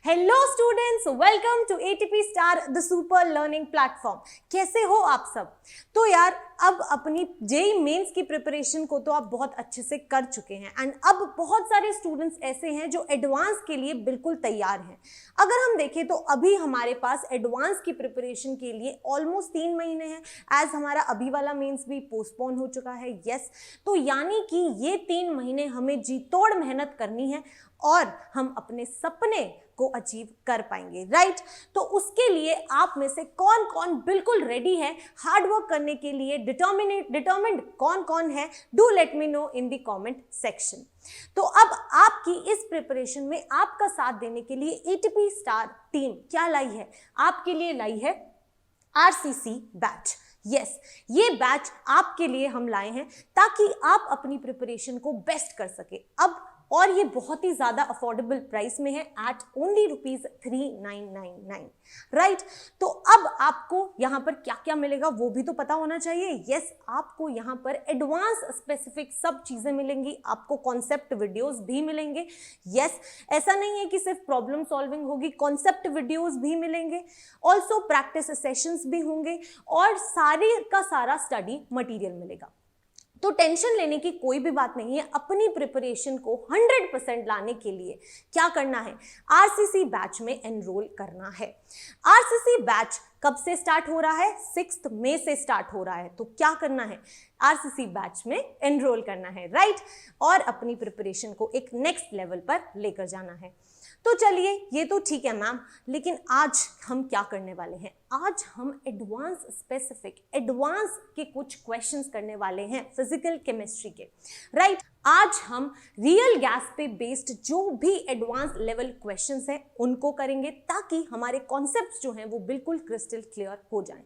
Hello students, welcome to ATP star the super learning platform. कैसे हो आप सब? तो यार अब अपनी जेईई मेंस की प्रिपरेशन को तो आप बहुत अच्छे से कर चुके हैं एंड अब बहुत सारे स्टूडेंट्स ऐसे हैं जो एडवांस के लिए बिल्कुल तैयार हैं। अगर हम देखें तो अभी हमारे पास एडवांस की प्रिपरेशन के लिए ऑलमोस्ट 3 महीने हैं, एज हमारा अभी वाला मेंस भी पोस्टपोन हो चुका है। यस, तो यानी कि ये 3 महीने हमें जी तोड़ मेहनत करनी है और हम अपने सपने को अचीव कर पाएंगे, राइट? तो उसके लिए आप में से कौन कौन बिल्कुल रेडी है हार्ड वर्क करने के लिए, डिटर्मिन्ड कौन कौन है? Do let me know in the comment section. तो अब आपकी इस प्रिपरेशन में आपका साथ देने के लिए एटीपी स्टार टीम क्या लाई है? आपके लिए लाई है आरसीसी बैच। यस, ये बैच आपके लिए हम लाए हैं ताकि आप अपनी प्रिपरेशन को बेस्ट कर सके। अब और ये बहुत ही ज्यादा अफोर्डेबल प्राइस में है एट ओनली ₹3999, राइट? तो अब आपको यहाँ पर क्या क्या मिलेगा वो भी तो पता होना चाहिए। यस, आपको यहाँ पर एडवांस स्पेसिफिक सब चीजें मिलेंगी, आपको कॉन्सेप्ट वीडियोस भी मिलेंगे। यस, ऐसा नहीं है कि सिर्फ प्रॉब्लम सॉल्विंग होगी, कॉन्सेप्ट वीडियोस भी मिलेंगे, ऑल्सो प्रैक्टिस सेशंस भी होंगे और सारे का सारा स्टडी मटेरियल मिलेगा। तो टेंशन लेने की कोई भी बात नहीं है। अपनी प्रिपरेशन को 100% लाने के लिए क्या करना है? आरसीसी बैच में एनरोल करना है। आरसीसी बैच कब से स्टार्ट हो रहा है? 6 मई से स्टार्ट हो रहा है। तो क्या करना है? आरसीसी बैच में एनरोल करना है, राइट? और अपनी प्रिपरेशन को एक नेक्स्ट लेवल पर लेकर जाना है। तो चलिए, ये तो ठीक है मैम, लेकिन आज हम क्या करने वाले हैं? आज हम एडवांस स्पेसिफिक एडवांस के कुछ क्वेश्चंस करने वाले हैं फिजिकल केमिस्ट्री के, राइट? आज हम रियल गैस पे बेस्ड जो भी एडवांस लेवल क्वेश्चंस हैं उनको करेंगे ताकि हमारे कॉन्सेप्ट्स जो हैं वो बिल्कुल क्रिस्टल क्लियर हो जाएं।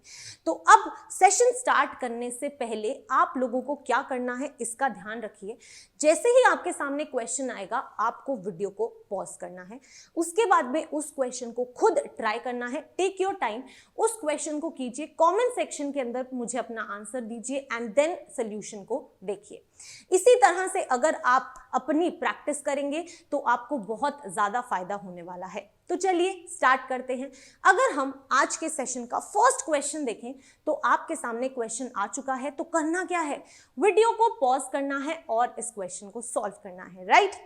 तो अब सेशन स्टार्ट करने से पहले आप लोगों को क्या करना है इसका ध्यान रखिए। जैसे ही आपके सामने क्वेश्चन आएगा आपको वीडियो को पॉज करना है, उसके बाद में उस क्वेश्चन को खुद ट्राई करना है। टेक योर टाइम, उस क्वेश्चन को कीजिए, कमेंट सेक्शन के अंदर मुझे अपना आंसर दीजिए एंड देन सॉल्यूशन को देखिए। इसी तरह से अगर आप अपनी प्रैक्टिस करेंगे तो आपको बहुत ज्यादा फायदा होने वाला है। तो चलिए स्टार्ट करते हैं। अगर हम आज के सेशन का फर्स्ट क्वेश्चन देखें तो आपके सामने क्वेश्चन आ चुका है। तो करना क्या है? वीडियो को पॉज करना है और इस क्वेश्चन को सॉल्व करना है, राइट?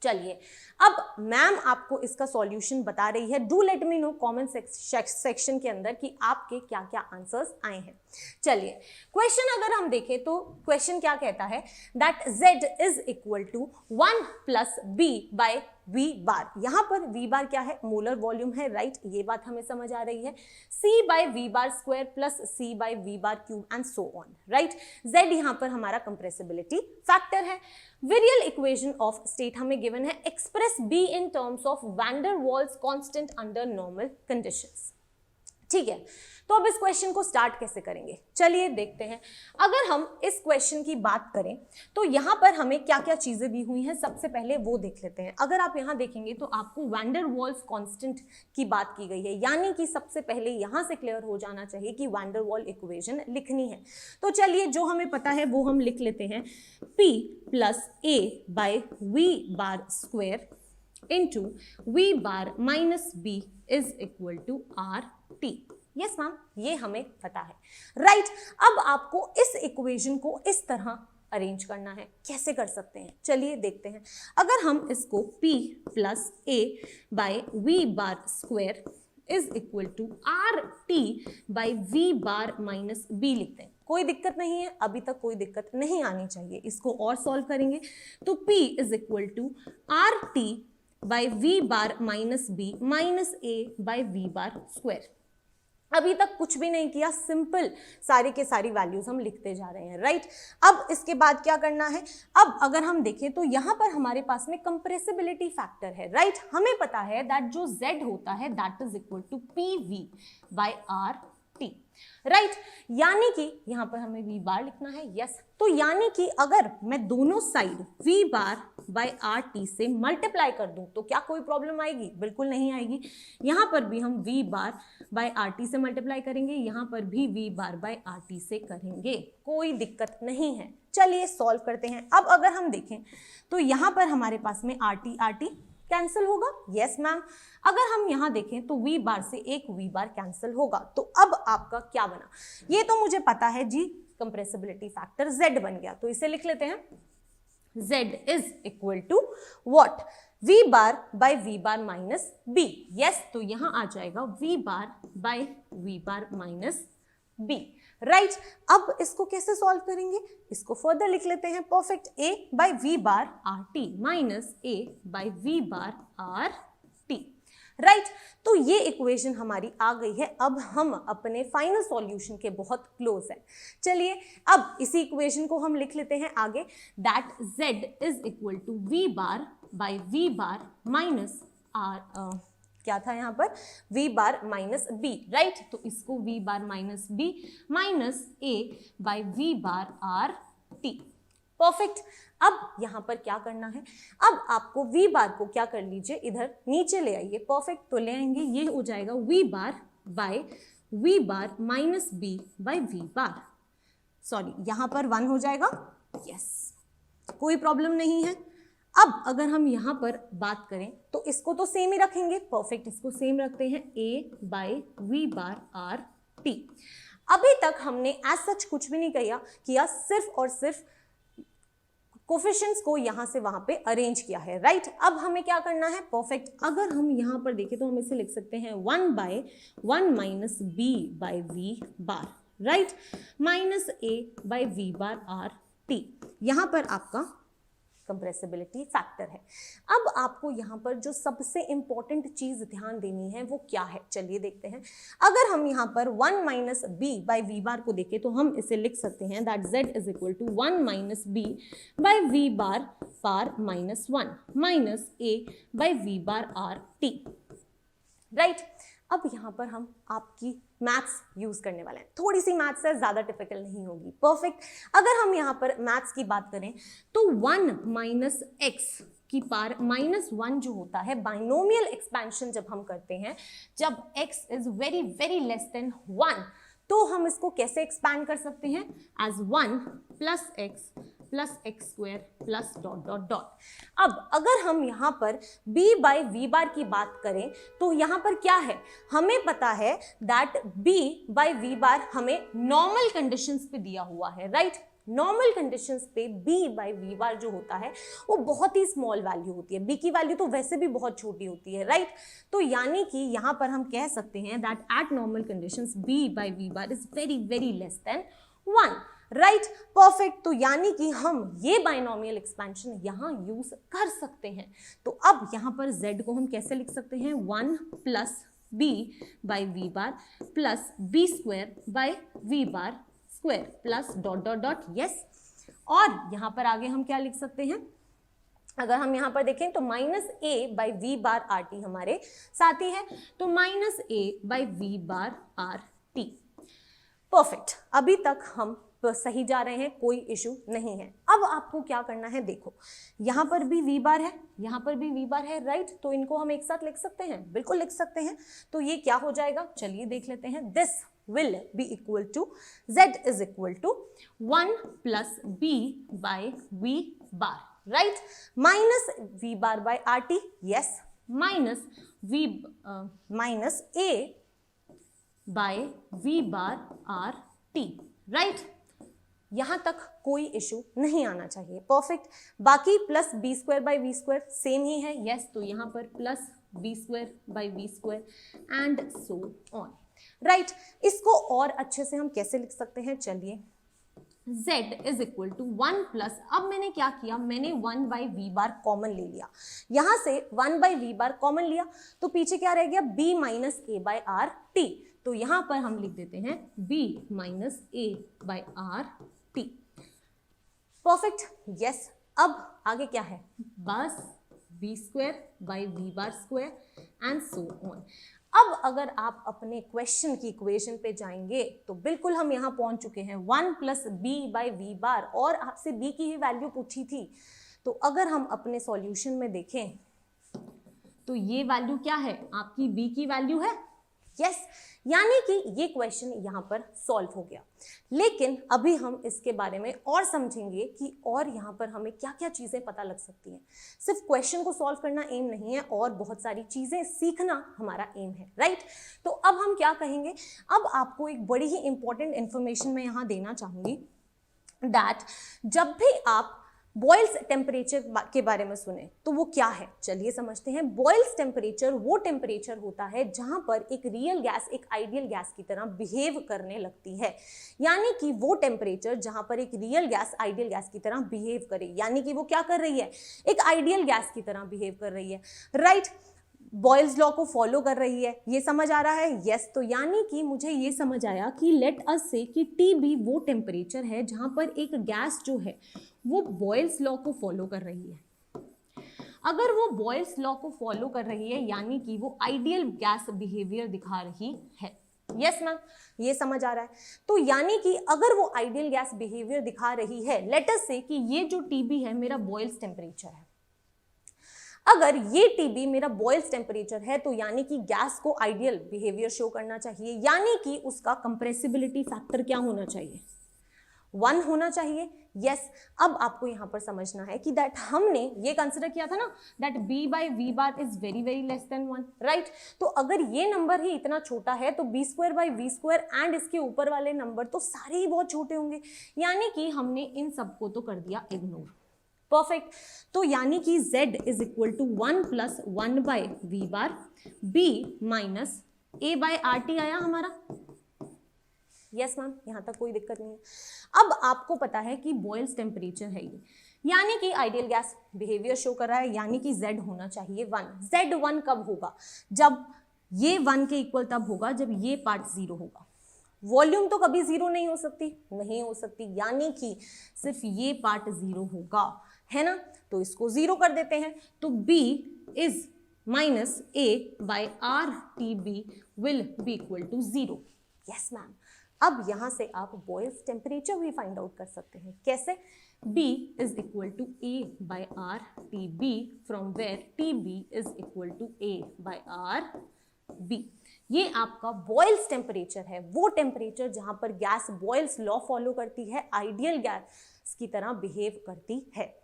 चलिए, अब मैम आपको इसका सॉल्यूशन बता रही है। Do let me know comment section के अंदर कि आपके क्या क्या आंसर्स आए हैं। चलिए, क्वेश्चन अगर हम देखें तो क्वेश्चन क्या कहता है? That z is equal to 1 plus b by v bar. यहां पर v बार क्या है? मोलर वॉल्यूम है, राइट? ये बात हमें समझ आ रही है। c by v bar square plus c by v bar cube and so on, right? z यहां पर हमारा कंप्रेसिबिलिटी फैक्टर है। विरियल इक्वेशन ऑफ स्टेट हमें गिवन है। Express b in terms of van der Waals constant under normal conditions. ठीक है, तो अब इस क्वेश्चन को स्टार्ट कैसे करेंगे? चलिए देखते हैं। अगर हम इस क्वेश्चन की बात करें तो यहाँ पर हमें क्या क्या चीजें दी हुई हैं सबसे पहले वो देख लेते हैं। अगर आप यहाँ देखेंगे तो आपको वैन डर वाल्स कांस्टेंट की बात की गई है, यानी कि सबसे पहले यहाँ से क्लियर हो जाना चाहिए कि वैन डर वाल इक्वेशन लिखनी है। तो चलिए, जो हमें पता है वो हम लिख लेते हैं। P plus A by V bar square into V bar minus B is equal to RT। Yes ma'am, ये हमें पता है, राइट? अब आपको इस इक्वेशन को इस तरह अरेंज करना है। कैसे कर सकते हैं? चलिए देखते हैं। अगर हम इसको P plus A by V bar square is equal to RT by V bar minus B लिखते हैं, कोई दिक्कत नहीं है, अभी तक कोई दिक्कत नहीं आनी चाहिए। इसको और सॉल्व करेंगे तो P is equal to RT by V bar minus B minus A by V bar square. अभी तक कुछ भी नहीं किया, सिंपल सारी के सारी वैल्यूज हम लिखते जा रहे हैं, राइट? अब इसके बाद क्या करना है? अब अगर हम देखें तो यहाँ पर हमारे पास में कंप्रेसिबिलिटी फैक्टर है, राइट? हमें पता है दैट जो z होता है that is equal to PV by RT, right? यानी कि यहाँ पर हमें V बार लिखना है। यस, तो यानी कि अगर मैं दोनों side V bar bye RT से मल्टीप्लाई कर दूं तो क्या कोई प्रॉब्लम आएगी? बिल्कुल नहीं आएगी। यहाँ पर भी हम V बार बाय RT से मल्टीप्लाई करेंगे, यहाँ पर भी V बार बाय RT से करेंगे, कोई दिक्कत नहीं है। चलिए सॉल्व करते हैं। अब अगर हम देखें तो यहाँ पर हमारे पास में RT कैंसिल होगा? Yes ma'am. अगर हम यहाँ देखें तो v बार से एक v बार कैंसिल होगा। तो अब आपका क्या बना? ये तो मुझे पता है जी, कंप्रेसिबिलिटी फैक्टर z बन गया, तो इसे लिख लेते हैं z is equal to what? v bar by v bar minus b। Yes, तो यहां आ जाएगा v bar by v bar minus b। Right, अब इसको कैसे सॉल्व करेंगे? इसको फर्दर लिख लेते हैं, perfect. a by v bar R T minus a by v bar R T. Right, तो ये इक्वेशन हमारी आ गई है। अब हम अपने फाइनल सॉल्यूशन के बहुत क्लोज है। चलिए अब इसी इक्वेशन को हम लिख लेते हैं आगे, that z is equal to v bar by v bar minus R, क्या था यहाँ पर? v bar minus b। Right, तो इसको v bar minus b minus a by v bar R T. Perfect. अब यहाँ पर क्या करना है? अब आपको v बार को क्या कर लीजिए, इधर नीचे ले आइए। परफेक्ट, तो ले आएंगे, ये हो जाएगा v bar by v bar minus b by v bar, sorry यहाँ पर 1 हो जाएगा। यस, कोई प्रॉब्लम नहीं है। अब अगर हम यहाँ पर बात करें तो इसको तो सेम ही रखेंगे। परफेक्ट, इसको सेम रखते हैं, a by v bar R T. अभी तक हमने एज सच कुछ भी नहीं किया, सिर्फ और सिर्फ कोफिशिएंट्स को यहाँ से वहां पे अरेंज किया है। राइट, अब हमें क्या करना है? परफेक्ट, अगर हम यहाँ पर देखें तो हम इसे लिख सकते हैं 1 by 1 minus b by v bar, right, minus a by v bar R T. यहाँ पर आपका कंप्रेसिबिलिटी फैक्टर है। अब आपको यहाँ पर जो सबसे इंपॉर्टेंट चीज ध्यान देनी है वो क्या है? चलिए देखते हैं। अगर हम यहाँ पर 1 minus b by v bar को देखें तो हम इसे लिख सकते हैं that z is equal to 1 minus b by v bar power minus 1 minus a by v bar R T. Right, अब यहाँ पर हम आपकी मैथ्स यूज करने वाले हैं। थोड़ी सी मैथ्स है, ज्यादा टिपिकल नहीं होगी। परफेक्ट, अगर हम यहाँ पर मैथ्स की बात करें तो 1 माइनस एक्स की पावर माइनस 1 जो होता है, बाइनोमियल एक्सपेंशन जब हम करते हैं, जब x is very very less than 1, तो हम इसको कैसे एक्सपैंड कर सकते हैं? As 1 plus X square plus dot dot dot. अब अगर हम यहाँ पर b बाय v बार की बात करें तो यहाँ पर क्या है? हमें पता है दैट b बाय v बार हमें नॉर्मल कंडीशंस पे दिया हुआ है। राइट, नॉर्मल कंडीशंस पे b बाय v बार जो होता है वो बहुत ही स्मॉल वैल्यू होती है। b की वैल्यू तो वैसे भी बहुत छोटी होती है। राइट, तो यानी कि यहाँ पर हम कह सकते हैं that at normal conditions b by v bar is very very less than 1। Right, perfect, तो यानी कि हम ये बाइनोमियल एक्सपेंशन यहाँ यूज कर सकते हैं। तो अब यहाँ पर z को हम कैसे लिख सकते हैं? 1 plus b by v bar plus b square by v bar square plus dot dot dot. Yes, और यहाँ पर आगे हम क्या लिख सकते हैं? अगर हम यहाँ पर देखें तो minus a by v bar R T हमारे साथ ही है, तो minus a by v bar R T. Perfect, अभी तक हम सही जा रहे हैं, कोई इशू नहीं है। अब आपको क्या करना है? देखो, यहाँ पर भी v बार है, यहाँ पर भी v बार है। राइट, तो इनको हम एक साथ लिख सकते हैं, बिल्कुल लिख सकते हैं। तो ये क्या हो जाएगा? चलिए देख लेते हैं। This will be equal to z is equal to 1 plus b by v bar, right, minus v bar by rt, yes, minus minus a by v bar rt, right। यहां तक कोई इशू नहीं आना चाहिए। परफेक्ट, बाकी plus B square by V square same ही है। Yes, तो यहां पर plus B square by V square and so on. Right, इसको और अच्छे से हम कैसे लिख सकते हैं? चलिए, z is equal to 1 plus, अब मैंने क्या किया? मैंने 1 बाई वी बार कॉमन ले लिया। यहां से 1 बाई वी बार कॉमन लिया तो पीछे क्या रह गया? b minus A by R T. तो यहां पर हम लिख देते हैं b minus A by R T. Perfect, yes. अब आगे क्या है? बस B square by V bar square and so on. अब अगर आप अपने क्वेश्चन की इक्वेशन पे जाएंगे तो बिल्कुल हम यहाँ पहुंच चुके हैं। 1 प्लस बी बाई वी बार, और आपसे बी की ही वैल्यू पूछी थी। तो अगर हम अपने सॉल्यूशन में देखें तो ये वैल्यू क्या है? आपकी बी की वैल्यू है। यस यानी कि ये क्वेश्चन यहाँ पर सॉल्व हो गया। लेकिन अभी हम इसके बारे में और समझेंगे कि और यहाँ पर हमें क्या क्या चीज़ें पता लग सकती हैं। सिर्फ क्वेश्चन को सॉल्व करना एम नहीं है, और बहुत सारी चीज़ें सीखना हमारा एम है, राइट। तो अब हम क्या कहेंगे, अब आपको एक बड़ी ही इंपॉर्टेंट इंफॉर्मेशन मैं यहाँ देना चाहूँगी, दैट जब भी आप बॉयल्स टेम्परेचर के बारे में सुने तो वो क्या है, चलिए समझते हैं। बॉयल्स टेम्परेचर वो टेम्परेचर होता है जहां पर एक रियल गैस एक आइडियल गैस की तरह बिहेव करने लगती है। यानी कि वो टेम्परेचर जहां पर एक रियल गैस आइडियल गैस की तरह बिहेव करे, यानी कि वो क्या कर रही है, एक आइडियल गैस की तरह बिहेव कर रही है, राइट। बॉयल्स लॉ को फॉलो कर रही है, ये समझ आ रहा है, यस। तो यानी कि मुझे ये समझ आया कि लेट अस से कि TB वो टेम्परेचर है जहां पर एक गैस जो है वो बॉयल्स लॉ को फॉलो कर रही है। अगर वो बॉयल्स लॉ को फॉलो कर रही है यानी कि वो आइडियल गैस बिहेवियर दिखा रही है। यस मैम, ये समझ आ रहा है। तो यानी कि अगर वो आइडियल गैस बिहेवियर दिखा रही है, लेट अस से कि ये जो TB है मेरा बॉयल्स टेम्परेचर है, अगर ये TB मेरा बॉयल्स टेम्परेचर है तो यानी कि गैस को आइडियल बिहेवियर शो करना चाहिए, यानी कि उसका कंप्रेसिबिलिटी फैक्टर क्या होना चाहिए, 1 होना चाहिए। यस अब आपको यहां पर समझना है कि दैट हमने ये कंसिडर किया था ना, that B/V is very very less than 1, right. तो अगर ये नंबर ही इतना छोटा है तो B²/V² एंड इसके ऊपर वाले नंबर तो सारे ही बहुत छोटे होंगे, यानी कि हमने इन सबको तो कर दिया इग्नोर। परफेक्ट। तो यानी कि Z is equal to 1 + 1/V B minus A/RT आया हमारा। यस मैम, यहां तक कोई दिक्कत नहीं है। अब आपको पता है कि बॉयल्स टेम्परेचर है ये, यानी कि आइडियल गैस बिहेवियर शो कर रहा है, यानी कि Z होना चाहिए 1। Z1 कब होगा, जब ये 1 के इक्वल तब होगा जब ये पार्ट 0 होगा। वॉल्यूम तो कभी 0 नहीं हो सकती, नहीं हो सकती, यानी कि सिर्फ ये पार्ट 0 होगा, है ना। तो इसको 0 कर देते हैं, तो B is minus A/RTB will be equal to 0। Yes ma'am, अब यहां से आप बॉयल्स टेम्परेचर भी फाइंड आउट कर सकते हैं। कैसे, B is equal to A/RTB from where TB is equal to A/RB। ये आपका बॉयल्स टेम्परेचर है, वो टेम्परेचर जहां पर गैस बॉयल्स लॉ फॉलो करती है, आइडियल गैस की तरह बिहेव करती है।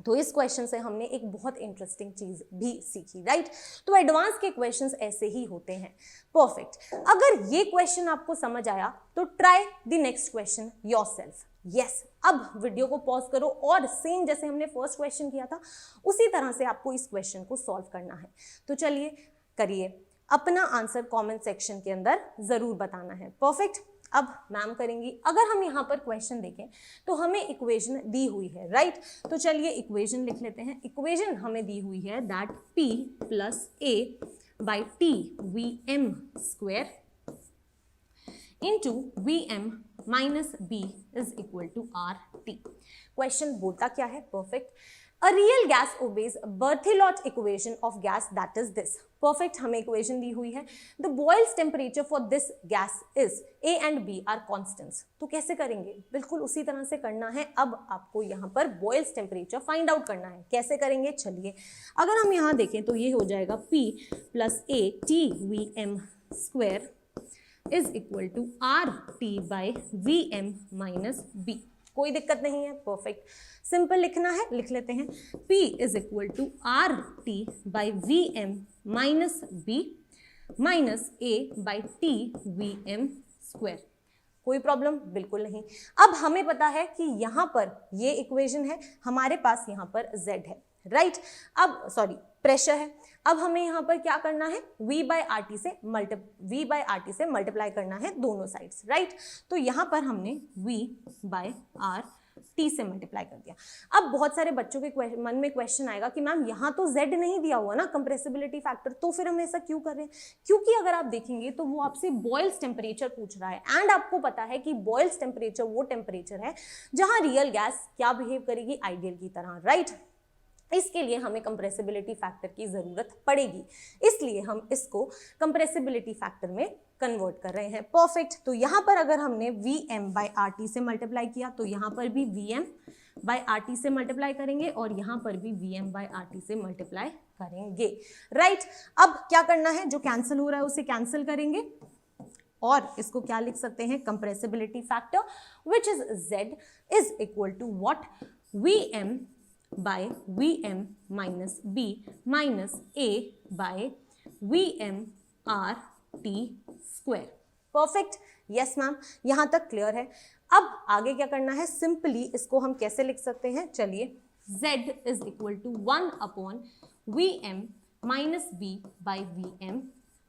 तो इस क्वेश्चन से हमने एक बहुत इंटरेस्टिंग चीज भी सीखी, राइट। तो एडवांस के क्वेश्चंस ऐसे ही होते हैं। परफेक्ट। अगर ये क्वेश्चन आपको समझ आया तो try the next question yourself. Yes, अब वीडियो को पॉज करो और सेम जैसे हमने फर्स्ट क्वेश्चन किया था उसी तरह से आपको इस क्वेश्चन को सॉल्व करना है। तो चलिए करिए, अपना आंसर कमेंट सेक्शन के अंदर जरूर बताना है। परफेक्ट। अब मैम करेंगी। अगर हम यहाँ पर क्वेश्चन देखें तो हमें इक्वेशन दी हुई है, राइट। तो चलिए इक्वेशन लिख लेते हैं। इक्वेशन हमें दी हुई है that P + A/T Vm² into Vm minus B is equal to RT। Question बोलता क्या है, perfect. A real gas obeys Berthelot equation of gas, that is this. Perfect, हमें इक्वेशन दी हुई है। The boils temperature for this gas is A and B are constants. तो कैसे करेंगे, बिल्कुल उसी तरह से करना है। अब आपको यहाँ पर boils temperature find out करना है। कैसे करेंगे, चलिए अगर हम यहाँ देखें तो ये हो जाएगा P + A/T Vm² is equal to RT/Vm minus B। कोई दिक्कत नहीं है, परफेक्ट। सिंपल लिखना है, लिख लेते हैं। P is equal to RT/Vm minus B minus A/T Vm²। कोई प्रॉब्लम बिल्कुल नहीं। अब हमें पता है कि यहाँ पर ये इक्वेशन है, हमारे पास यहाँ पर Z है, राइट। अब सॉरी प्रेशर है। अब हमें यहाँ पर क्या करना है, V/RT से मल्टीप्लाई करना है दोनों साइड्स, राइट। तो यहाँ पर हमने V/RT से मल्टीप्लाई कर दिया। अब बहुत सारे बच्चों के मन में क्वेश्चन आएगा कि मैम यहाँ तो Z नहीं दिया हुआ ना कंप्रेसिबिलिटी फैक्टर, तो फिर हम ऐसा क्यों कर रहे हैं। क्योंकि अगर आप देखेंगे तो वो आपसे बॉयल्स टेम्परेचर पूछ रहा है, एंड आपको पता है कि बॉयल्स टेम्परेचर वो टेम्परेचर है जहां रियल गैस क्या बिहेव करेगी, आइडियल की तरह, राइट। इसके लिए हमें कंप्रेसिबिलिटी फैक्टर की ज़रूरत पड़ेगी, इसलिए हम इसको कंप्रेसिबिलिटी फैक्टर में कन्वर्ट कर रहे हैं। परफेक्ट। तो यहाँ पर अगर हमने Vm/RT से मल्टीप्लाई किया तो यहाँ पर भी Vm/RT से मल्टीप्लाई करेंगे और यहाँ पर भी Vm/RT से मल्टीप्लाई करेंगे, राइट। अब क्या करना है, जो कैंसिल हो रहा है उसे कैंसिल करेंगे और इसको क्या लिख सकते हैं, compressibility factor which is Z is equal to what, Vm/Vm minus B minus A/Vm/RT square. Perfect, yes ma'am, यहां तक क्लियर है। अब आगे क्या करना है, सिंपली इसको हम कैसे लिख सकते हैं, चलिए, Z is equal to 1/Vm minus B/Vm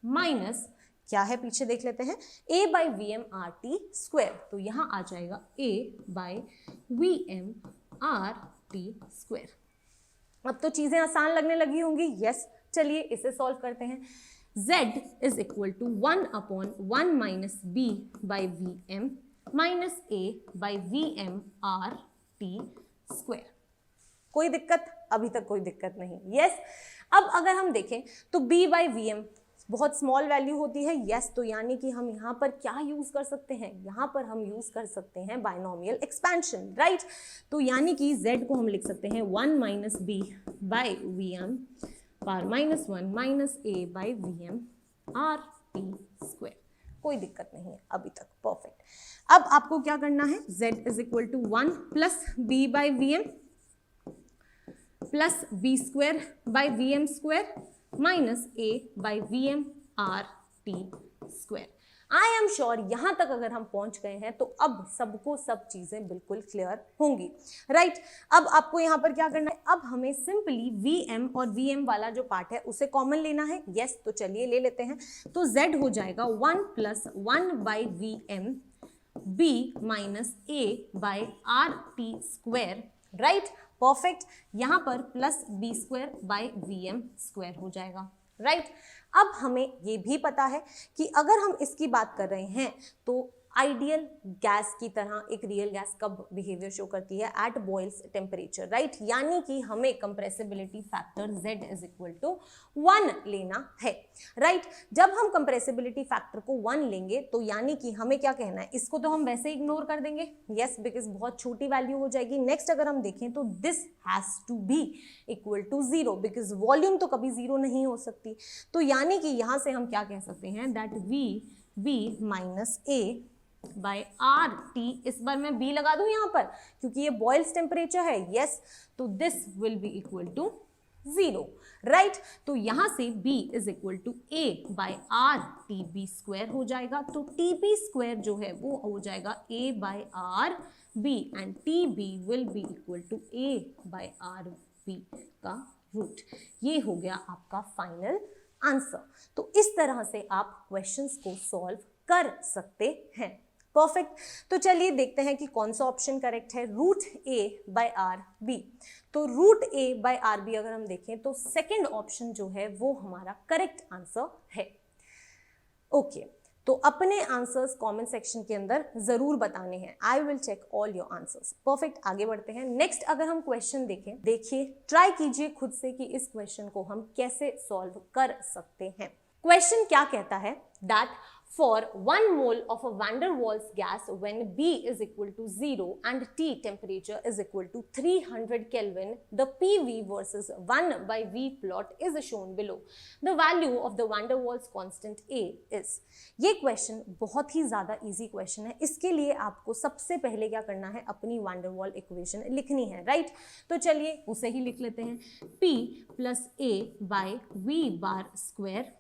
minus क्या है पीछे देख लेते हैं, A/Vm/RT स्क्वायर। तो यहां आ जाएगा A/Vm/RT स्क्वायर। अब तो चीजें आसान लगने लगी होंगी, यस। चलिए इसे सॉल्व करते हैं। Z is equal to 1/1 minus B/Vm minus A/Vm/RT square. कोई दिक्कत, अभी तक कोई दिक्कत नहीं, यस। अब अगर हम देखें तो B/Vm बहुत स्मॉल वैल्यू होती है, यस। तो यानी कि हम यहाँ पर क्या यूज कर सकते हैं, यहाँ पर हम यूज कर सकते हैं बाइनोमियल एक्सपेंशन, राइट। तो यानी कि Z को हम लिख सकते हैं 1 minus B/Vm power minus 1 minus A/Vm/RT square. कोई दिक्कत नहीं है अभी तक, परफेक्ट। अब आपको क्या करना है, Z is equal to 1 plus B/Vm plus B square by Vm square minus A/Vm/RT square. I am sure यहां तक अगर हम पहुंच गए हैं तो अब सबको सब चीजें बिल्कुल क्लियर होंगी, राइट। अब आपको यहां पर क्या करना है, अब हमें सिंपली Vm और Vm वाला जो पार्ट है उसे कॉमन लेना है, यस। तो चलिए ले लेते हैं। तो Z हो जाएगा 1 plus 1/Vm B minus A/RT square, right. Perfect. यहां पर plus B square by Vm square हो जाएगा, राइट। अब हमें ये भी पता है कि अगर हम इसकी बात कर रहे हैं तो आइडियल गैस की तरह एक रियल गैस कब बिहेवियर शो करती है, एट बॉइल्स टेम्परेचर, राइट। यानी कि हमें compressibility factor Z is equal to 1 लेना है, राइट। जब हम कंप्रेसिबिलिटी फैक्टर को 1 लेंगे तो यानी कि हमें क्या कहना है, इसको तो हम वैसे ही इग्नोर कर देंगे, यस, बिकॉज बहुत छोटी वैल्यू हो जाएगी। नेक्स्ट अगर हम देखें तो this has to be equal to 0 because volume तो कभी 0 नहीं हो सकती। तो यानी कि यहां से हम क्या कह सकते हैं, दैट V माइनस A/RT, इस बार मैं B लगा दूं यहां पर क्योंकि ये बॉइल्स टेम्परेचर है, यस। तो this will be equal to 0, right. तो यहां से B is equal to A/RT B square हो जाएगा। तो TB स्क्वायर जो है वो हो जाएगा A/RB and TB will be equal to A/RB का रूट। ये हो गया आपका फाइनल आंसर। तो इस तरह से आप क्वेश्चंस को सॉल्व कर सकते हैं, परफेक्ट। तो चलिए देखते हैं कि कौन सा ऑप्शन करेक्ट है, √A/RB। तो √A/RB अगर हम देखें तो सेकंड ऑप्शन जो है वो हमारा करेक्ट आंसर है, ओके। तो अपने आंसर्स कमेंट सेक्शन के अंदर जरूर बताने हैं, I will check all your answers, perfect. आगे बढ़ते हैं। नेक्स्ट अगर हम क्वेश्चन देखें, देखिए, ट्राई कीजिए खुद से कि इस क्वेश्चन को हम कैसे सॉल्व कर सकते हैं। क्वेश्चन क्या कहता है, that for 1 mole of a van der Waals gas when B is equal to 0 and T temperature is equal to 300 Kelvin, the PV versus 1/V plot is shown below. The value of the van der Waals constant A is. ये question बहुत ही ज़्यादा easy question है। इसके लिए आपको सबसे पहले क्या करना है, अपनी van der Waals इक्वेशन लिखनी है, राइट। तो चलिए उसे ही लिख लेते हैं, P plus A/V bar square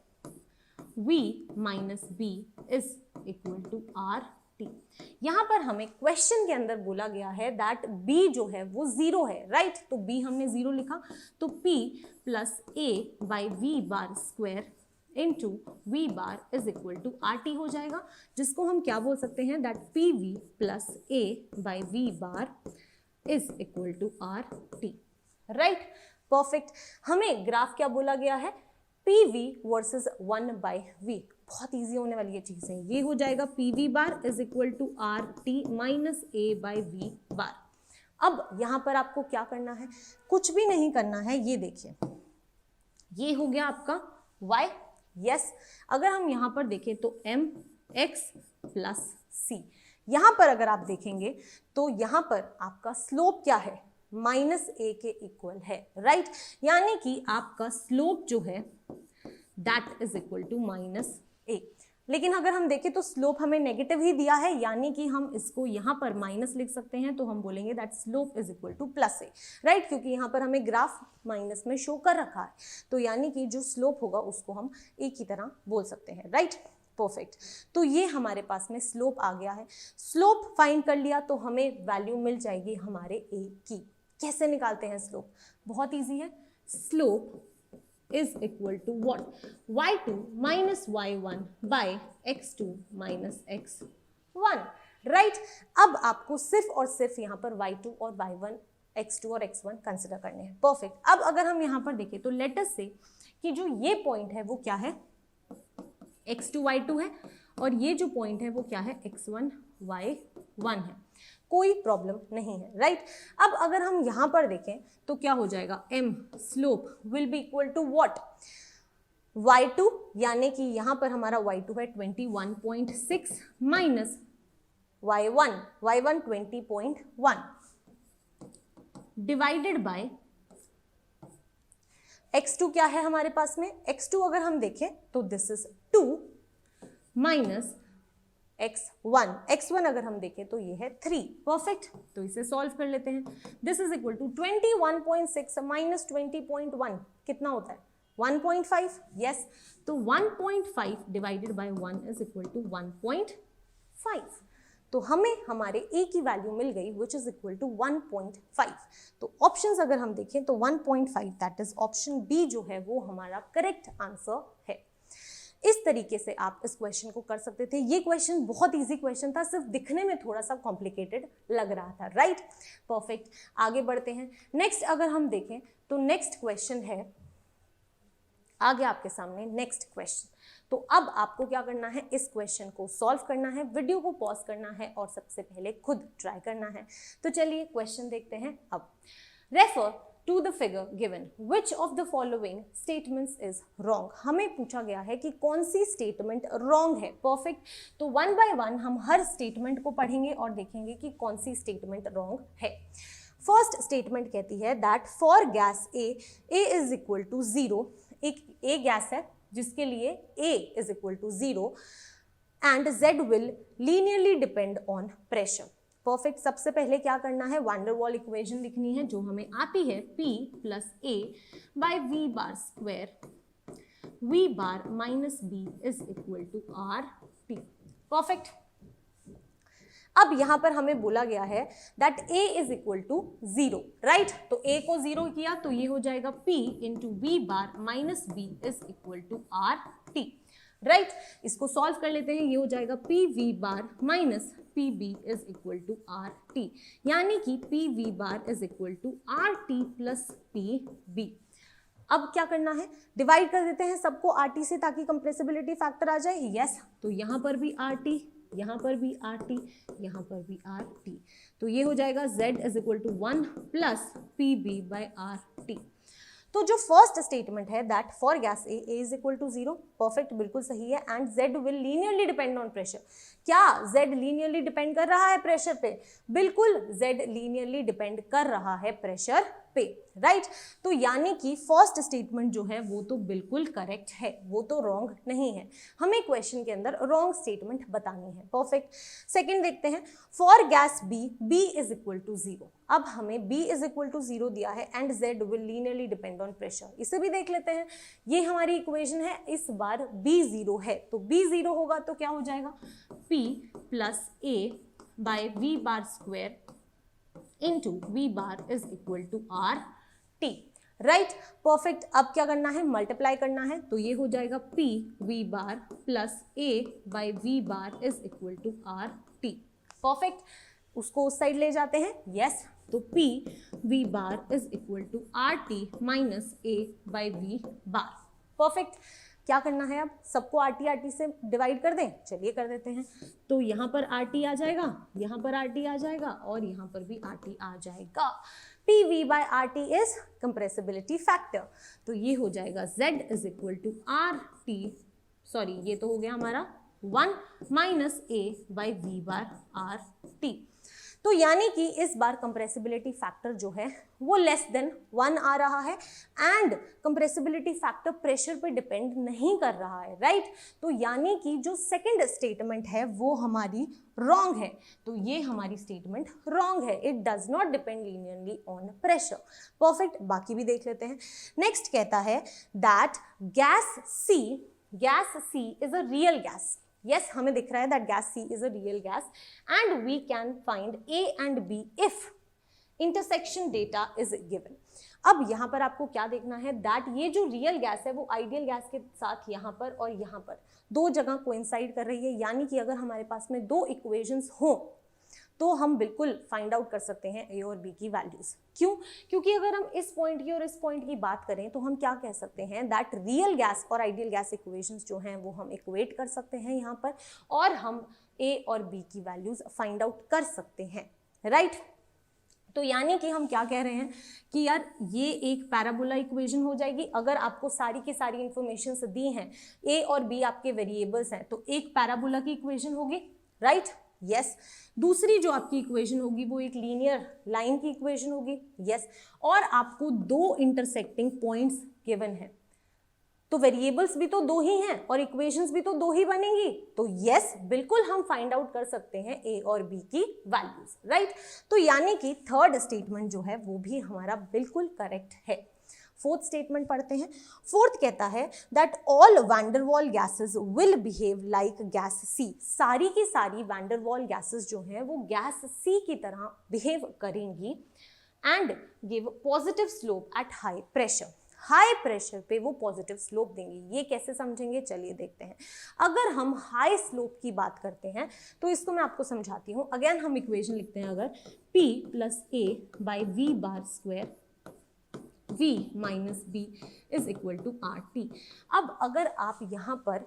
V minus B is equal to RT। यहां पर हमें क्वेश्चन के अंदर बोला गया है दैट B जो है वो 0 है, राइट। तो B हमने 0 लिखा, तो P plus A/V bar square into V bar is equal to RT हो जाएगा, जिसको हम क्या बोल सकते हैं, that PV plus A/V bar is equal to RT, right. Perfect. हमें ग्राफ क्या बोला गया है, PV वर्सेस 1/V। बहुत इजी होने वाली ये चीज़ है। ये हो जाएगा PV bar is equal to RT minus A/V bar. अब यहाँ पर आपको क्या करना है, कुछ भी नहीं करना है। ये देखिए, ये हो गया आपका y, यस। अगर हम यहाँ पर देखें तो mx प्लस c, यहाँ पर अगर आप देखेंगे तो यहाँ पर आपका स्लोप क्या है, -a के इक्वल है, राइट। यानी कि आपका स्लोप जो है that is equal to -a। लेकिन अगर हम देखें तो स्लोप हमें नेगेटिव ही दिया है, यानी कि हम इसको यहाँ पर माइनस लिख सकते हैं, तो हम बोलेंगे that slope is equal to +a, right, क्योंकि यहाँ पर हमें ग्राफ माइनस में शो कर रखा है, तो यानी कि जो स्लोप होगा उसको हम a की तरह बोल सकते हैं, राइट। परफेक्ट, तो ये हमारे पास में स्लोप आ गया है। स्लोप फाइंड कर लिया तो हमें वैल्यू मिल जाएगी हमारे a की। कैसे निकालते हैं स्लोप, बहुत ईजी है। Slope is equal to what, y2 minus y1 by x2 minus x1, right. अब आपको सिर्फ और सिर्फ यहाँ पर y2 और y1, x2 और x1 कंसिडर करने हैं। परफेक्ट, अब अगर हम यहाँ पर देखें तो लेट अस से कि जो ये पॉइंट है वो क्या है, x2 y2 है, और ये जो पॉइंट है वो क्या है, x1 y1 है। कोई प्रॉब्लम नहीं है, राइट। अब अगर हम यहाँ पर देखें तो क्या हो जाएगा, m slope will be equal to what, y2, यानी कि यहाँ पर हमारा y2 है 21.6 minus y1 20.1 divided by x2 क्या है हमारे पास में, x2 अगर हम देखें तो दिस इज 2 माइनस x1 अगर हम देखें तो ये है 3। परफेक्ट, तो इसे सॉल्व कर लेते हैं। This is equal to 21.6 minus 20.1 कितना होता है, 1.5, यस। तो 1.5 divided by 1 is equal to 1.5, तो हमें हमारे a की वैल्यू मिल गई विच इज इक्वल टू 1.5। तो ऑप्शंस अगर हम देखें तो 1.5 दैट इज ऑप्शन बी जो है वो हमारा करेक्ट आंसर है। इस तरीके से आप इस क्वेश्चन को कर सकते थे। ये क्वेश्चन बहुत इजी क्वेश्चन था, सिर्फ दिखने में थोड़ा सा कॉम्प्लिकेटेड लग रहा था, राइट। परफेक्ट, आगे बढ़ते हैं। नेक्स्ट अगर हम देखें तो नेक्स्ट क्वेश्चन है आगे आपके सामने, नेक्स्ट क्वेश्चन। तो अब आपको क्या करना है, इस क्वेश्चन को सॉल्व करना है, वीडियो को पॉज करना है और सबसे पहले खुद ट्राई करना है। तो चलिए क्वेश्चन देखते हैं। अब refer to the figure given, which of the following statements is wrong। हमें पूछा गया है कि कौन सी स्टेटमेंट रॉन्ग है। परफेक्ट, तो वन बाय वन हम हर स्टेटमेंट को पढ़ेंगे और देखेंगे कि कौन सी स्टेटमेंट रॉन्ग है। फर्स्ट स्टेटमेंट कहती है that for gas A is equal to 0, एक ए गैस है जिसके लिए a is equal to 0 and z will linearly depend on pressure. Perfect, सबसे पहले क्या करना है, वान डेर वाल इक्वेशन लिखनी है जो हमें आती है P plus A by V bar square, V bar minus B is equal to RT। Perfect, अब यहां पर हमें बोला गया है that A is equal to 0, right. तो A को 0 किया तो ये हो जाएगा P into V bar minus B is equal to RT, right. इसको सॉल्व कर लेते हैं, ये हो जाएगा PV bar minus PB is equal to RT, यानी कि PV bar is equal to RT plus PB। अब क्या करना है, डिवाइड कर देते हैं सबको RT से ताकि कंप्रेसिबिलिटी फैक्टर आ जाए, यस। तो यहाँ पर भी RT, यहाँ पर भी RT, यहाँ पर भी RT, तो ये हो जाएगा Z is equal to 1 plus PB by RT। तो जो फर्स्ट स्टेटमेंट है that for gas A is equal to 0, perfect, बिल्कुल सही है। And Z will linearly depend on pressure, क्या Z लीनियरली डिपेंड कर रहा है प्रेशर पे, बिल्कुल Z लीनियरली डिपेंड कर रहा है प्रेशर पे, राइट। तो यानी कि फर्स्ट स्टेटमेंट जो है वो तो बिल्कुल करेक्ट है, वो तो रॉन्ग नहीं है। हमें क्वेश्चन के अंदर रॉन्ग स्टेटमेंट बतानी है। परफेक्ट, सेकंड देखते हैं, for gas B is equal to 0। अब हमें B इज इक्वल टू 0 दिया है and Z will linearly depend on pressure, इसे भी देख लेते हैं। ये हमारी इक्वेशन है, इस बार B 0 है, तो B 0 होगा तो क्या हो जाएगा, P plus A by V bar square into V bar is equal to RT, right. Perfect, अब क्या करना है, मल्टीप्लाई करना है, तो ये हो जाएगा P V bar plus A by V bar is equal to RT। Perfect, उसको उस साइड ले जाते हैं, यस। तो P V bar is equal to RT minus A by V bar. Perfect, क्या करना है, अब सबको RT RT से डिवाइड कर दें, चलिए कर देते हैं। तो यहाँ पर RT आ जाएगा, यहाँ पर RT आ जाएगा और यहाँ पर भी RT आ जाएगा। PV by RT is compressibility factor, तो ये हो जाएगा Z is equal to RT, sorry ये तो हो गया हमारा 1 minus A by V bar RT। तो यानी कि इस बार कंप्रेसिबिलिटी फैक्टर जो है वो लेस देन 1 आ रहा है एंड कंप्रेसिबिलिटी फैक्टर प्रेशर पे डिपेंड नहीं कर रहा है, राइट। तो यानी कि जो सेकंड स्टेटमेंट है वो हमारी रॉन्ग है, तो ये हमारी स्टेटमेंट रॉन्ग है, it does not depend linearly on pressure. Perfect, बाकी भी देख लेते हैं। नेक्स्ट कहता है that gas C is a real gas. Yes, हमें दिख रहा है that gas C is a real gas and we can find A and B if intersection data is given। अब यहाँ पर आपको क्या देखना है, that ये जो रियल गैस है वो आइडियल गैस के साथ यहाँ पर और यहाँ पर दो जगह कोइंसाइड कर रही है, यानी कि अगर हमारे पास में दो इक्वेशंस हो तो हम बिल्कुल फाइंड आउट कर सकते हैं A और B की वैल्यूज। क्यों? क्योंकि अगर हम इस पॉइंट की और इस पॉइंट की बात करें तो हम क्या कह सकते हैं, दैट रियल गैस और आइडियल गैस इक्वेशंस जो हैं वो हम इक्वेट कर सकते हैं यहाँ पर और हम A और B की वैल्यूज फाइंड आउट कर सकते हैं, राइट। तो यानी कि हम क्या कह रहे हैं कि यार ये एक पैराबोला इक्वेशन हो जाएगी। अगर आपको सारी की सारी इंफॉर्मेशन दी हैं, A और B आपके वेरिएबल्स हैं, तो एक पैराबोला की इक्वेशन होगी, राइट। यस, दूसरी जो आपकी इक्वेशन होगी वो एक लीनियर लाइन की इक्वेशन होगी, यस। और आपको दो इंटरसेक्टिंग पॉइंट्स गिवन है, तो वेरिएबल्स भी तो दो ही हैं और इक्वेशंस भी तो दो ही बनेंगी, तो यस बिल्कुल हम फाइंड आउट कर सकते हैं A और B की वैल्यूज, राइट। तो यानी कि थर्ड स्टेटमेंट जो है वो भी हमारा बिल्कुल करेक्ट है। फोर्थ स्टेटमेंट पढ़ते हैं। फोर्थ कहता है that all van der Waals gases will behave like gas C। सारी की सारी वैंडरवॉल गैसेस जो हैं वो गैस C की तरह बिहेव करेंगी and give positive slope eight high pressure. High pressure पे वो पॉजिटिव स्लोप देंगी। ये कैसे समझेंगे, चलिए देखते हैं। अगर हम हाई स्लोप की बात करते हैं तो इसको मैं आपको समझाती हूँ। अगेन हम इक्वेशन लिखते हैं, अगर P plus A by V bar square V minus B is equal to RT। अब अगर आप यहाँ पर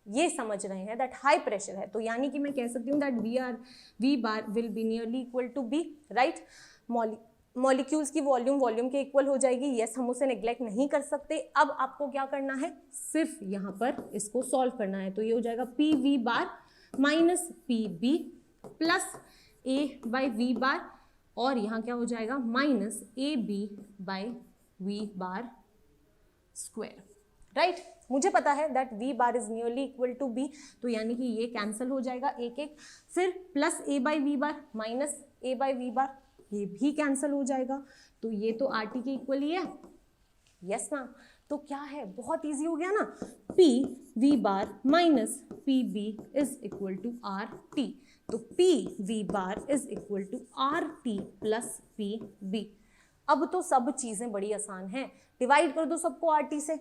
ये समझ रहे हैं दैट हाई प्रेशर है, तो यानी कि मैं कह सकती हूँ that V bar will be nearly equal to B, right. Molecules की वॉल्यूम के इक्वल हो जाएगी, यस, हम उसे नेग्लेक्ट नहीं कर सकते। अब आपको क्या करना है, सिर्फ यहाँ पर इसको सॉल्व करना है, तो ये हो जाएगा PV bar minus PB plus A by V bar और यहाँ क्या हो जाएगा minus AB by V bar square, right. मुझे पता है that V bar is nearly equal to B, तो यानी कि ये कैंसिल हो जाएगा एक एक, फिर plus A by V bar minus A by V बार, ये भी कैंसिल हो जाएगा, तो ये तो RT के इक्वल ही है, यस मैम। तो क्या है, बहुत इजी हो गया ना, P V bar minus PB is equal to RT, तो P V bar is equal to RT plus PB। अब तो सब चीजें बड़ी आसान हैं, डिवाइड कर दो सबको RT से,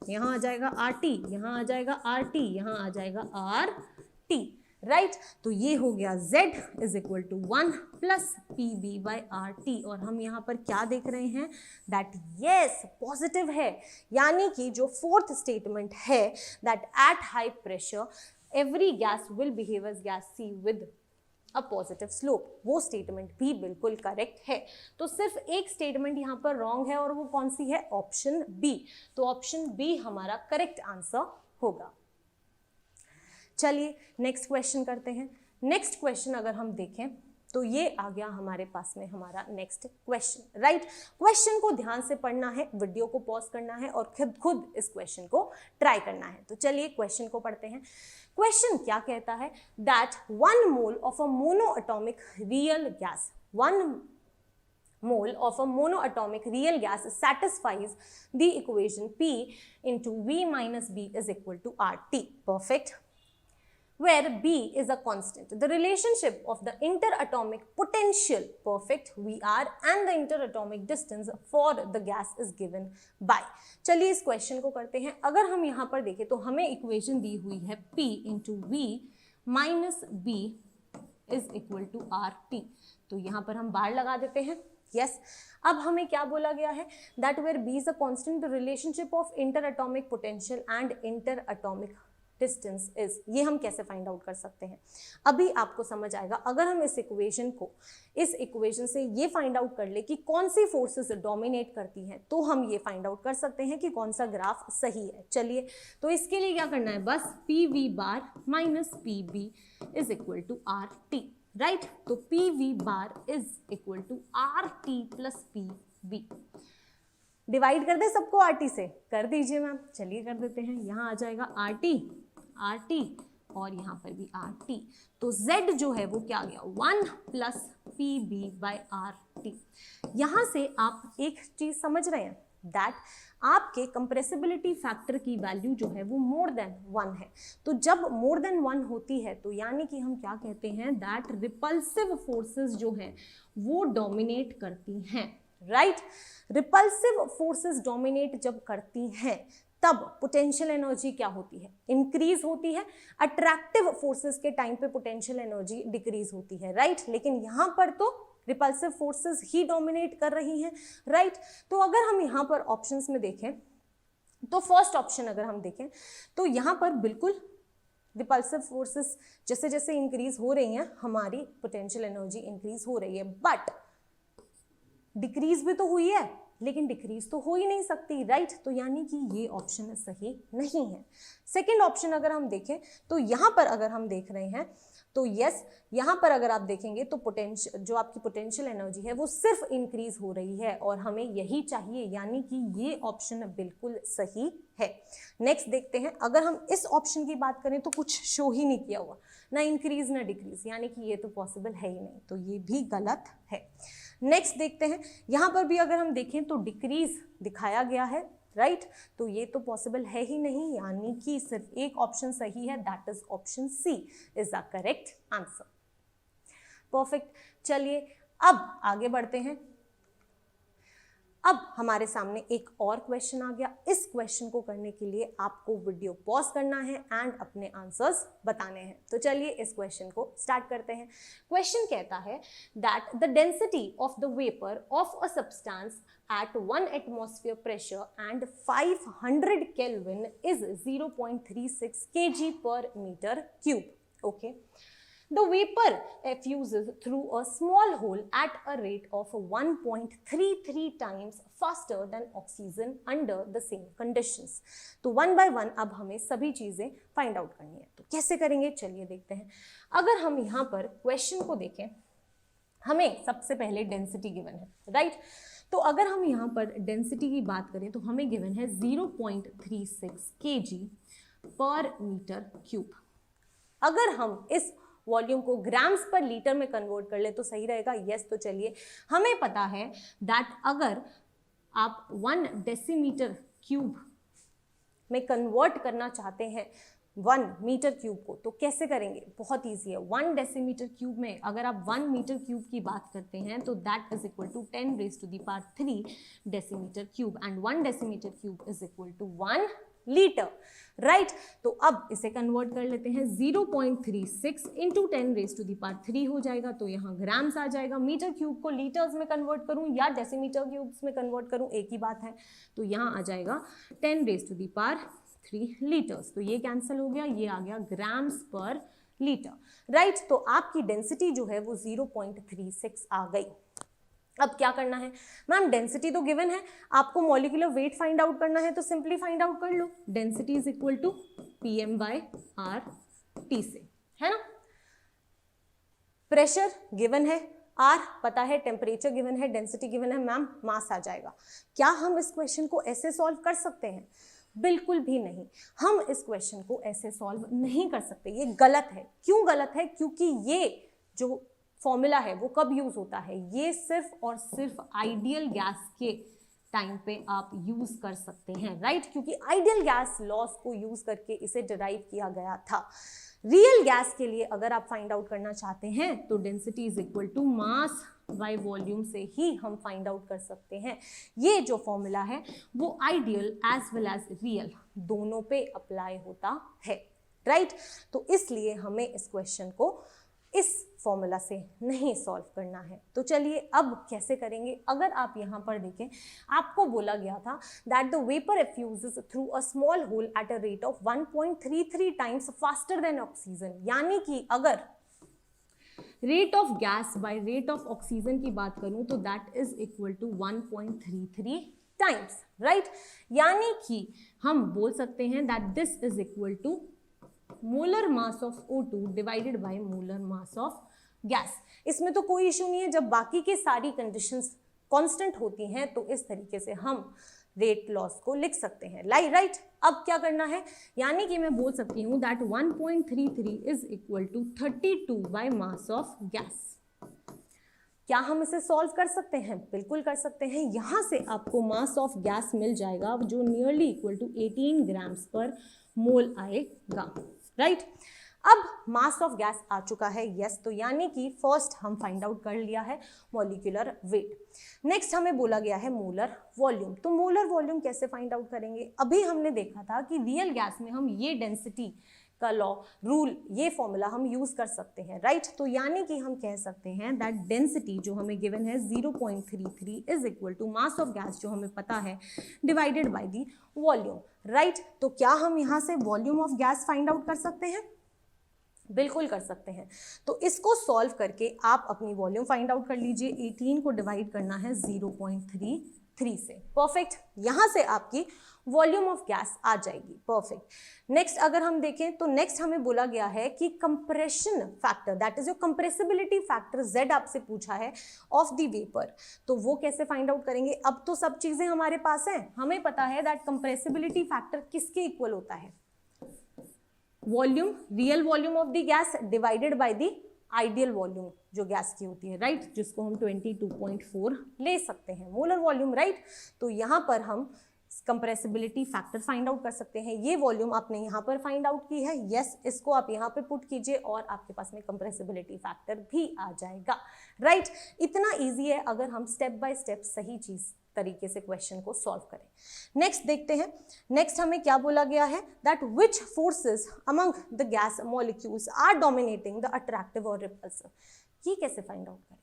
यहाँ आ जाएगा RT, यहाँ आ जाएगा RT, यहाँ आ जाएगा RT, राइट। तो ये हो गया Z is equal to 1 plus PB by RT। और हम यहाँ पर क्या देख रहे हैं, दैट यस पॉजिटिव है, यानी कि जो फोर्थ स्टेटमेंट है that at high pressure every gas will behave as gas C with a positive slope, वो स्टेटमेंट भी बिल्कुल करेक्ट है। तो सिर्फ एक स्टेटमेंट यहाँ पर रॉन्ग है और वो कौन सी है, ऑप्शन बी। तो ऑप्शन बी हमारा करेक्ट आंसर होगा। चलिए नेक्स्ट क्वेश्चन करते हैं। नेक्स्ट क्वेश्चन अगर हम देखें तो ये आ गया हमारे पास में हमारा नेक्स्ट क्वेश्चन, राइट। क्वेश्चन को ध्यान से पढ़ना है, वीडियो को पॉज करना है और खुद इस क्वेश्चन को ट्राई करना है। तो चलिए क्वेश्चन को पढ़ते हैं। क्वेश्चन क्या कहता है, that 1 mole of a monoatomic real gas, 1 mole of a monoatomic real gas satisfies the equation P into V minus B is equal to RT. Perfect. Where B is a constant. The relationship of the interatomic potential, perfect, VR and the interatomic distance for the gas is given by. चलिए इस question को करते हैं। अगर हम यहाँ पर देखें तो हमें इक्वेशन दी हुई है P into V minus B is equal to RT। तो यहाँ पर हम बार लगा देते हैं। यस अब हमें क्या बोला गया है, that where B is a constant the relationship of interatomic potential and interatomic distance is, ये हम कैसे फाइंड आउट कर सकते हैं, अभी आपको समझ आएगा। अगर हम इस इक्वेशन से ये फाइंड आउट कर ले कि कौन सी फोर्सेस डोमिनेट करती हैं, तो हम ये फाइंड आउट कर सकते हैं कि कौन सा ग्राफ सही है। चलिए तो इसके लिए क्या करना है, बस P V bar minus P B is equal to R T, right. तो P V bar is equal to R T plus P B. Divide कर दे सबको आर टी से, कर दीजिए मैम, चलिए कर देते हैं। यहाँ आ जाएगा आर टी और यहाँ पर भी आर टी, तो z जो है वो क्या आ गया 1 plus P B by R T. यहाँ से आप एक चीज समझ रहे हैं, दैट आपके कंप्रेसिबिलिटी फैक्टर की वैल्यू जो है वो मोर देन 1 है। तो जब मोर देन 1 होती है तो यानी कि हम क्या कहते हैं, दैट रिपल्सिव फोर्सेस जो है वो डोमिनेट करती हैं, राइट। रिपल्सिव फोर्सेस डोमिनेट जब करती हैं तब पोटेंशियल एनर्जी क्या होती है, इंक्रीज होती है। अट्रैक्टिव फोर्सेस के टाइम पे पोटेंशियल एनर्जी डिक्रीज होती है, राइट। लेकिन यहाँ पर तो रिपल्सिव फोर्सेस ही डोमिनेट कर रही हैं, राइट। तो अगर हम यहाँ पर ऑप्शंस में देखें तो फर्स्ट ऑप्शन अगर हम देखें तो यहाँ पर बिल्कुल रिपल्सिव फोर्सेस जैसे जैसे इंक्रीज हो रही हैं हमारी पोटेंशियल एनर्जी इंक्रीज हो रही है, बट डिक्रीज भी तो हुई है लेकिन डिक्रीज तो हो ही नहीं सकती, राइट। तो यानी कि ये ऑप्शन सही नहीं है। सेकंड ऑप्शन अगर हम देखें तो यहाँ पर अगर हम देख रहे हैं तो यस, यहाँ पर अगर आप देखेंगे तो पोटेंशियल जो आपकी पोटेंशियल एनर्जी है वो सिर्फ इंक्रीज हो रही है और हमें यही चाहिए, यानी कि ये ऑप्शन बिल्कुल सही है। नेक्स्ट देखते हैं, अगर हम इस ऑप्शन की बात करें तो कुछ शो ही नहीं किया हुआ, ना इंक्रीज ना डिक्रीज, यानी कि ये तो पॉसिबल है ही नहीं, तो ये भी गलत है। नेक्स्ट देखते हैं, यहाँ पर भी अगर हम देखें तो डिक्रीज दिखाया गया है, राइट। तो ये तो पॉसिबल है ही नहीं, यानी कि सिर्फ एक ऑप्शन सही है, that is option C is the correct answer. Perfect. चलिए अब आगे बढ़ते हैं। अब हमारे सामने एक और क्वेश्चन आ गया। इस क्वेश्चन को करने के लिए आपको वीडियो पॉज करना है एंड अपने आंसर्स बताने हैं। तो चलिए इस क्वेश्चन को स्टार्ट करते हैं। क्वेश्चन कहता है that the density of the vapour of a substance at 1 atmosphere pressure and 500 Kelvin is 0.36 kg per meter cube. Okay. The vapor effuses through a small hole at a rate of 1.33 times faster than oxygen under the same conditions. तो one by one अब हमें सभी चीजें find out करनी है। तो कैसे करेंगे, चलिए देखते हैं। अगर हम यहाँ पर क्वेश्चन को देखें, हमें सबसे पहले डेंसिटी गिवन है, राइट। तो अगर हम यहाँ पर डेंसिटी की बात करें तो हमें गिवन है 0.36 kg पर मीटर क्यूब। अगर हम इस वॉल्यूम को ग्राम्स पर लीटर में कन्वर्ट कर ले तो सही रहेगा, यस। तो चलिए, हमें पता है दैट अगर आप 1 डेसीमीटर क्यूब में कन्वर्ट करना चाहते हैं 1 मीटर क्यूब को, तो कैसे करेंगे, बहुत ईजी है। 1 डेसीमीटर क्यूब में अगर आप 1 मीटर क्यूब की बात करते हैं तो that is equal to 10 raise to the power 3 decimetre cube and 1 decimetre cube is equal to 1 litre, right. तो अब इसे कन्वर्ट कर लेते हैं, 0.36 into 10 raise to the power 3 हो जाएगा, तो यहाँ ग्राम्स आ जाएगा। मीटर क्यूब को लीटर्स में कन्वर्ट करूँ या डेसीमीटर क्यूब्स में कन्वर्ट करूँ, एक ही बात है। तो यहाँ आ जाएगा 10 raise to the power 3 litres, तो ये कैंसिल हो गया, ये आ गया ग्राम्स पर लीटर, राइट। तो आपकी डेंसिटी जो है वो 0.36 आ गई। अब क्या करना है, मैम डेंसिटी तो गिवन है, आपको मॉलिक्यूलर वेट फाइंड आउट करना है, तो सिंपली फाइंड आउट कर लो। Density is equal to PM by RT से, है ना। प्रेशर गिवन है, R पता है, टेम्परेचर गिवन है, डेंसिटी गिवन है, मैम मास आ जाएगा। क्या हम इस क्वेश्चन को ऐसे सॉल्व कर सकते हैं? बिल्कुल भी नहीं, हम इस क्वेश्चन को ऐसे सॉल्व नहीं कर सकते, ये गलत है। क्यों गलत है? क्योंकि ये जो फॉर्मूला है वो कब यूज होता है, ये सिर्फ और सिर्फ आइडियल गैस के टाइम पे आप यूज कर सकते हैं, राइट। क्योंकि आइडियल गैस लॉस को यूज करके इसे डिराइव किया गया था। रियल गैस के लिए अगर आप फाइंड आउट करना चाहते हैं तो density is equal to mass by volume से ही हम फाइंड आउट कर सकते हैं। ये जो फॉर्मूला है वो ideal as well as real दोनों पे अप्लाई होता है, राइट। तो इसलिए हमें इस क्वेश्चन को इस फॉर्मूला से नहीं सॉल्व करना है। तो चलिए अब कैसे करेंगे। अगर आप यहाँ पर देखें, आपको बोला गया था that the vapour effuses through a small hole at a rate of 1.33 times faster than oxygen, यानी कि अगर rate of gas by rate of oxygen की बात करूं तो that is equal to 1.33 times, right. यानी कि हम बोल सकते हैं that this is equal to molar mass of O2 divided by molar mass of gas. इसमें तो कोई इशू नहीं है, जब बाकी की सारी कंडीशंस कांस्टेंट होती हैं तो इस तरीके से हम रेट लॉस को लिख सकते हैं, राइट। अब क्या करना है, यानी कि मैं बोल सकती हूँ that 1.33 is equal to 32 by mass of gas. क्या हम इसे सॉल्व कर सकते हैं? बिल्कुल कर सकते हैं। यहाँ से आपको मास ऑफ गैस मिल जाएगा जो नियरली इक्वल टू 18 ग्राम्स पर मोल आएगा, राइट। अब मास ऑफ गैस आ चुका है, यस। तो यानी कि फर्स्ट हम फाइंड आउट कर लिया है मॉलिक्यूलर वेट। नेक्स्ट हमें बोला गया है मोलर वॉल्यूम। तो मोलर वॉल्यूम कैसे फाइंड आउट करेंगे? अभी हमने देखा था कि रियल गैस में हम ये डेंसिटी का लॉ, रूल, ये फॉर्मूला हम यूज कर सकते हैं, राइट। तो यानी कि हम कह सकते हैं दैट डेंसिटी जो हमें गिवन है 0.33 is equal to mass of gas जो हमें पता है divided by the volume, right. तो क्या हम यहाँ से volume of gas find out कर सकते हैं? बिल्कुल कर सकते हैं। तो इसको सॉल्व करके आप अपनी वॉल्यूम फाइंड आउट कर लीजिए। 18 को डिवाइड करना है 0.33 से, परफेक्ट। यहां से आपकी वॉल्यूम ऑफ गैस आ जाएगी, परफेक्ट। नेक्स्ट अगर हम देखें तो नेक्स्ट हमें बोला गया है कि compression factor, that is your compressibility factor Z आपसे पूछा है ऑफ द वेपर। तो वो कैसे फाइंड आउट करेंगे? अब तो सब चीजें हमारे पास हैं, हमें पता है दैट कंप्रेसिबिलिटी फैक्टर किसके इक्वल होता है? Volume, real volume of the gas divided by the ideal volume जो गैस की होती है, राइट, जिसको हम 22.4 ले सकते हैं, मोलर वॉल्यूम, राइट। तो यहाँ पर हम कंप्रेसिबिलिटी फैक्टर फाइंड आउट कर सकते हैं। ये वॉल्यूम आपने यहाँ पर फाइंड आउट की है, यस। इसको आप यहाँ पे पुट कीजिए और आपके पास में कंप्रेसिबिलिटी फैक्टर भी आ जाएगा, राइट। इतना इजी है अगर हम स्टेप बाय स्टेप सही चीज तरीके से क्वेश्चन को सॉल्व करें। नेक्स्ट देखते हैं। नेक्स्ट हमें क्या बोला गया है that which forces among the gas molecules are dominating the attractive और रिपल्सिव। ये कैसे फाइंड आउट करेंगे?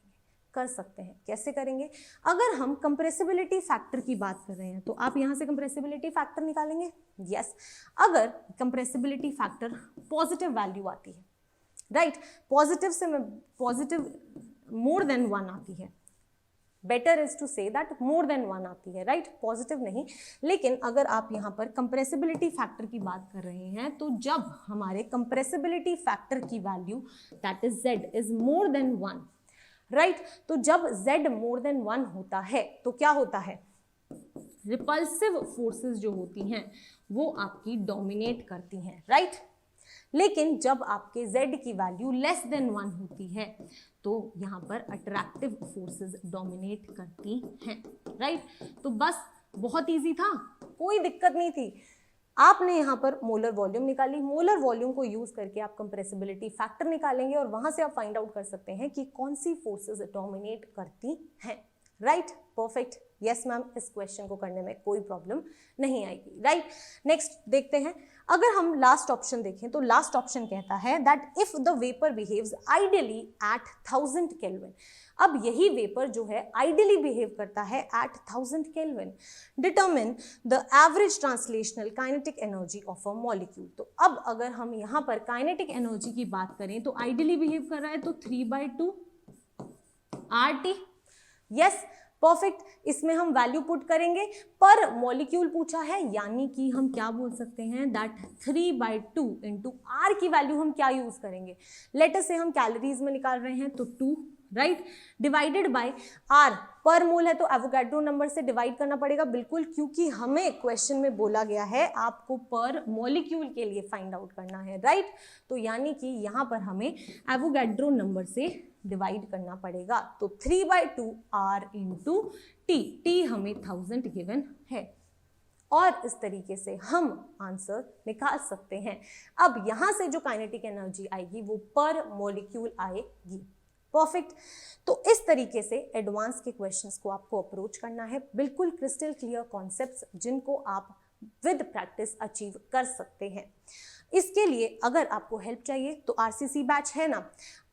कर सकते हैं। कैसे करेंगे? अगर हम कंप्रेसिबिलिटी फैक्टर की बात कर रहे हैं तो आप यहां से कंप्रेसिबिलिटी फैक्टर निकालेंगे, यस। अगर कंप्रेसिबिलिटी फैक्टर पॉजिटिव वैल्यू आती है, राइट, पॉजिटिव से पॉजिटिव मोर देन 1 आती है, better is to say that more than 1 आती है, राइट, पॉजिटिव नहीं। लेकिन अगर आप यहाँ पर कंप्रेसिबिलिटी फैक्टर की बात कर रहे हैं तो जब हमारे कंप्रेसिबिलिटी फैक्टर की value that is Z is more than 1, right, तो जब Z मोर देन 1 होता है तो क्या होता है? रिपल्सिव फोर्सेस जो होती हैं वो आपकी डोमिनेट करती हैं, राइट। लेकिन जब आपके Z की वैल्यू लेस देन 1 होती है तो यहाँ पर अट्रैक्टिव फोर्सेस डोमिनेट करती हैं, राइट। तो बस बहुत इजी था, कोई दिक्कत नहीं थी। आपने यहाँ पर मोलर वॉल्यूम निकाली, मोलर वॉल्यूम को यूज करके आप कंप्रेसिबिलिटी फैक्टर निकालेंगे और वहां से आप फाइंड आउट कर सकते हैं कि कौन सी फोर्सेस डोमिनेट करती हैं, राइट, परफेक्ट। यस मैम, इस क्वेश्चन को करने में कोई प्रॉब्लम नहीं आएगी, राइट। नेक्स्ट देखते हैं। अगर हम लास्ट ऑप्शन देखें तो लास्ट ऑप्शन कहता है that if the vapour behaves ideally at 1000 kelvin. अब यही वेपर जो है आइडियली बिहेव करता है at 1000 kelvin. Determine the average translational kinetic energy of a molecule. तो अब अगर हम यहाँ पर काइनेटिक एनर्जी की बात करें तो आइडियली बिहेव कर रहा है तो 3/2 RT, यस, परफेक्ट। इसमें हम वैल्यू पुट करेंगे, पर मॉलिक्यूल पूछा है, यानी कि हम क्या बोल सकते हैं दैट 3/2 इंटू R की वैल्यू हम क्या यूज करेंगे? लेटर से हम कैलोरीज में निकाल रहे हैं तो 2, राइट, डिवाइडेड बाय R पर मोल है तो एवोगाड्रो नंबर से डिवाइड करना पड़ेगा, बिल्कुल, क्योंकि हमें क्वेश्चन में बोला गया है आपको पर मॉलिक्यूल के लिए फाइंड आउट करना है, राइट। तो यानी कि यहाँ पर हमें एवोगाड्रो नंबर से डिवाइड करना पड़ेगा। तो 3/2 R इंटू T हमें 1000 गिवन है और इस तरीके से हम आंसर निकाल सकते हैं। अब यहां से जो काइनेटिक एनर्जी आएगी वो पर मॉलिक्यूल आएगी, परफेक्ट। तो इस तरीके से एडवांस के क्वेश्चंस को आपको अप्रोच करना है, बिल्कुल क्रिस्टल क्लियर कॉन्सेप्ट्स जिनको आप विद प्रैक्टिस अचीव कर सकते हैं। इसके लिए अगर आपको हेल्प चाहिए तो आरसीसी बैच है ना,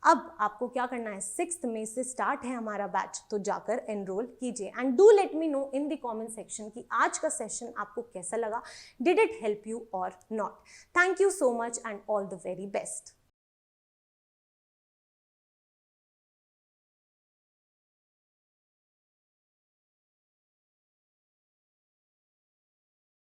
अब आपको क्या करना है, 6 मई से स्टार्ट है हमारा बैच, तो जाकर एनरोल कीजिए and do let me know in the comment section कि आज का सेशन आपको कैसा लगा, डिड इट हेल्प यू और not. Thank you so much and all the very best.